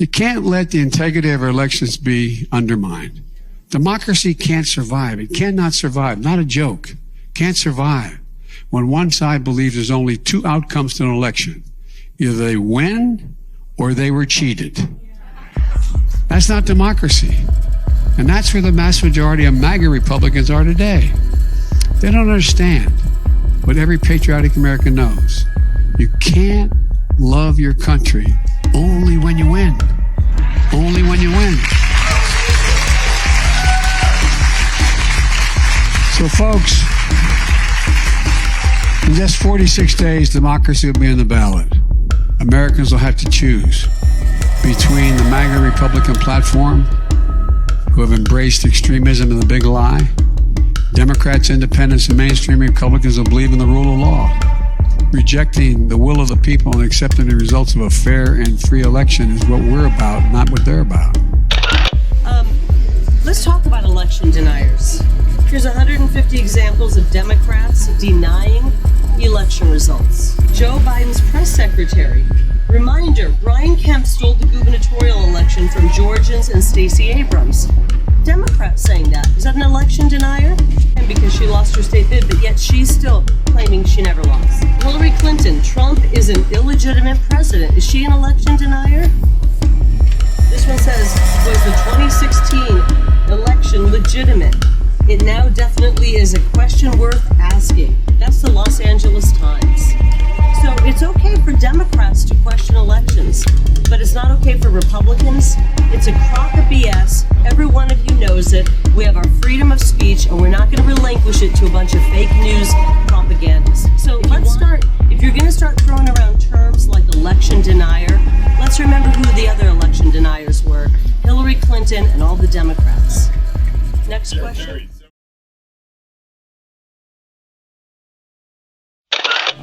You can't let the integrity of our elections be undermined. Democracy can't survive. It cannot survive. Not a joke. Can't survive when one side believes there's only two outcomes to an election. Either they win or they were cheated. That's not democracy. And that's where the mass majority of MAGA Republicans are today. They don't understand what every patriotic American knows. You can't love your country only when you win. Only when you win. So folks, in just 46 days, democracy will be on the ballot. Americans will have to choose between the MAGA Republican platform, who have embraced extremism and the big lie. Democrats, independents, and mainstream Republicans will believe in the rule of law. Rejecting the will of the people and accepting the results of a fair and free election is what we're about, not what they're about. Let's talk about election deniers. Here's 150 examples of Democrats denying election results. Joe Biden's press secretary. Reminder, Brian Kemp stole the gubernatorial election from Georgians and Stacey Abrams. Democrats saying that. Is that an election denier? And because she lost her state bid, but yet she's still claiming she never lost. Hillary Clinton, Trump is an illegitimate president. Is she an election denier? This one says, was the 2016 election legitimate? It now definitely is a question worth asking. That's the Los Angeles Times. So it's okay for Democrats to question elections, but it's not okay for Republicans. It's a crock of BS. Every one of you knows it. We have our freedom of speech, and we're not going to relinquish it to a bunch of fake news propagandists. So if you're going to start throwing around terms like election denier, let's remember who the other election deniers were. Hillary Clinton and all the Democrats. Next question.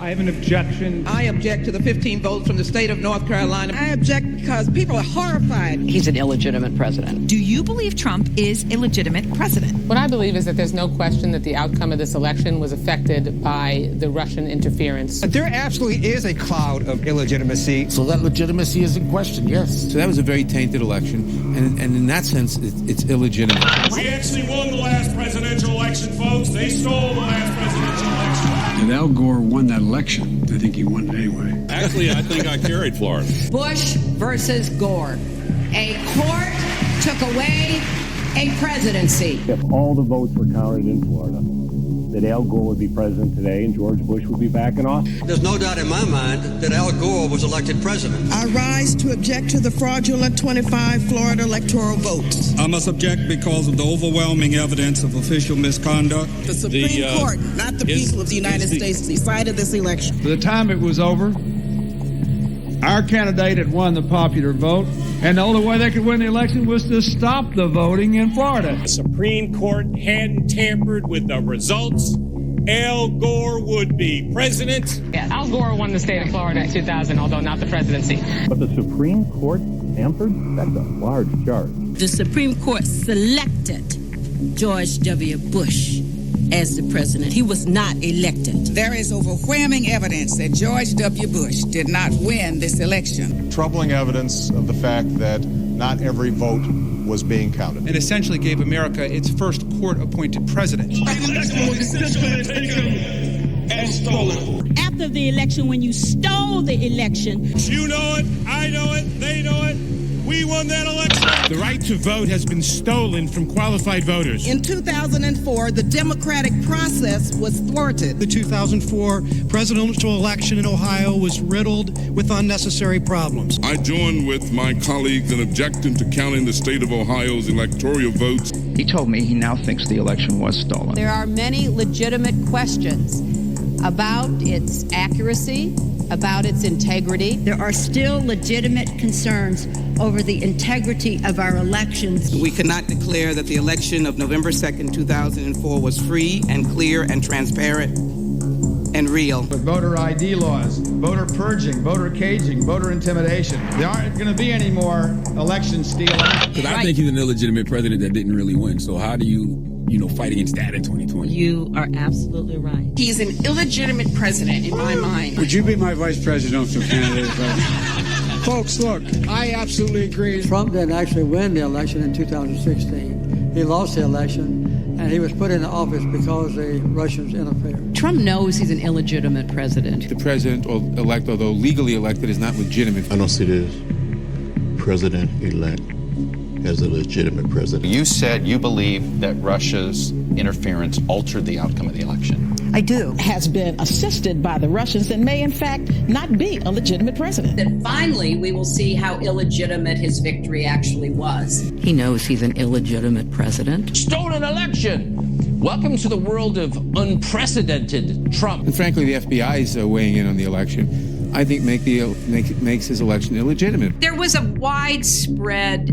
I have an objection. I object to the 15 votes from the state of North Carolina. I object because people are horrified. He's an illegitimate president. Do you believe Trump is a legitimate president? What I believe is that there's no question that the outcome of this election was affected by the Russian interference. There absolutely is a cloud of illegitimacy. So that legitimacy is in question, yes. So that was a very tainted election, and in that sense, it's illegitimate. We actually won the last presidential election, folks. They stole the last presidential election. And Al Gore won that election. I think he won it anyway. Actually, I think I carried Florida. Bush versus Gore. A court took away a presidency. If all the votes were counted in Florida, that Al Gore would be president today and George Bush would be back in office. There's no doubt in my mind that Al Gore was elected president. I rise to object to the fraudulent 25 Florida electoral votes. I must object because of the overwhelming evidence of official misconduct. The Supreme Court, not the people of the United States, decided this election. By the time it was over, our candidate had won the popular vote, and the only way they could win the election was to stop the voting in Florida. The Supreme Court hadn't tampered with the results. Al Gore would be president. Yeah, Al Gore won the state of Florida in 2000, although not the presidency. But the Supreme Court tampered? That's a large charge. The Supreme Court selected George W. Bush as the president. He was not elected. There is overwhelming evidence that George W. Bush did not win this election. Troubling evidence of the fact that not every vote was being counted. It essentially gave America its first court-appointed president. After the election, when you stole the election. You know it, I know it, they know it. We won that election. The right to vote has been stolen from qualified voters. In 2004, the democratic process was thwarted. The 2004 presidential election in Ohio was riddled with unnecessary problems. I join with my colleagues in objecting to counting the state of Ohio's electoral votes. He told me he now thinks the election was stolen. There are many legitimate questions about its accuracy, about its integrity. There are still legitimate concerns over the integrity of our elections. We cannot declare that the election of November 2nd, 2004 was free and clear and transparent and real. With voter ID laws, voter purging, voter caging, voter intimidation, there aren't going to be any more election stealing. Because I think he's an illegitimate president that didn't really win. So how do you fight against that in 2020? You are absolutely right. He's an illegitimate president in my mind. Would you be my vice presidential candidate? Folks, look, I absolutely agree. Trump didn't actually win the election in 2016. He lost the election, and he was put into office because the Russians interfered. Trump knows he's an illegitimate president. The president-elect, although legally elected, is not legitimate. I don't see this president-elect as a legitimate president. You said you believe that Russia's interference altered the outcome of the election. I do. Has been assisted by the Russians and may, in fact, not be a legitimate president. That finally we will see how illegitimate his victory actually was. He knows he's an illegitimate president. Stolen election! Welcome to the world of unprecedented Trump. And frankly, the FBI is weighing in on the election. I think makes his election illegitimate. There was a widespread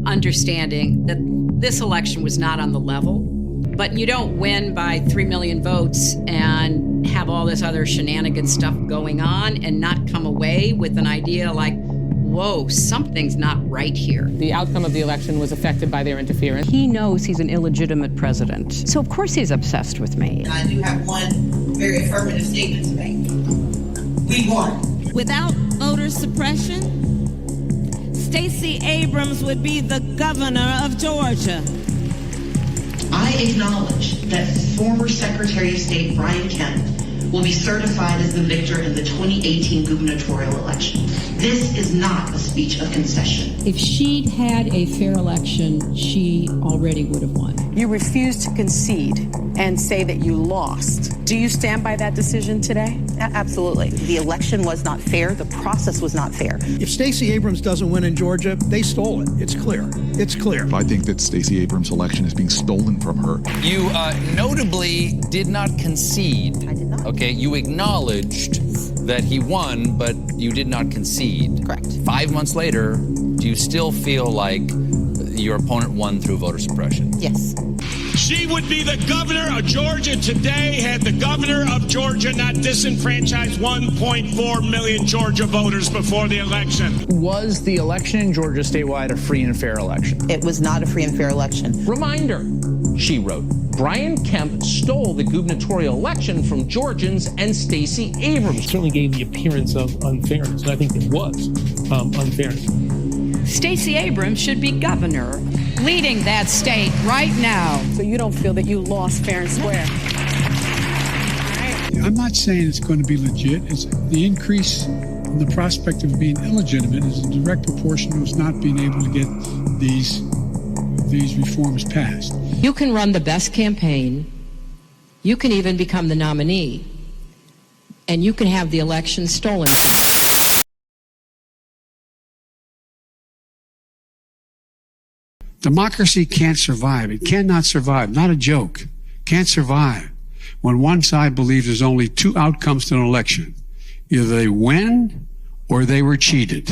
understanding that this election was not on the level. But you don't win by 3 million votes and have all this other shenanigan stuff going on and not come away with an idea like, whoa, something's not right here. The outcome of the election was affected by their interference. He knows he's an illegitimate president. So of course he's obsessed with me. I do have one very affirmative statement to make. We won. Without voter suppression, Stacey Abrams would be the governor of Georgia. I acknowledge that former Secretary of State Brian Kemp will be certified as the victor in the 2018 gubernatorial election. This is not a speech of concession. If she'd had a fair election, she already would have won. You refused to concede and say that you lost. Do you stand by that decision today? Absolutely. The election was not fair. The process was not fair. If Stacey Abrams doesn't win in Georgia, they stole it. It's clear. It's clear. I think that Stacey Abrams' election is being stolen from her. You notably did not concede. I did not. Okay, you acknowledged that he won, but you did not concede. Correct. 5 months later, do you still feel like your opponent won through voter suppression? Yes. She would be the governor of Georgia today had the governor of Georgia not disenfranchised 1.4 million Georgia voters before the election. Was the election in Georgia statewide a free and fair election? It was not a free and fair election. Reminder, she wrote, Brian Kemp stole the gubernatorial election from Georgians and Stacey Abrams. Certainly gave the appearance of unfairness, and I think it was unfairness. Stacey Abrams should be governor, leading that state right now. So you don't feel that you lost fair and square? I'm not saying it's going to be legit. It's the increase in the prospect of being illegitimate is a direct proportion to us not being able to get these reforms passed. You can run the best campaign, you can even become the nominee, and you can have the election stolen. Democracy can't survive. It cannot survive. Not a joke. Can't survive when one side believes there's only two outcomes to an election. Either they win or they were cheated.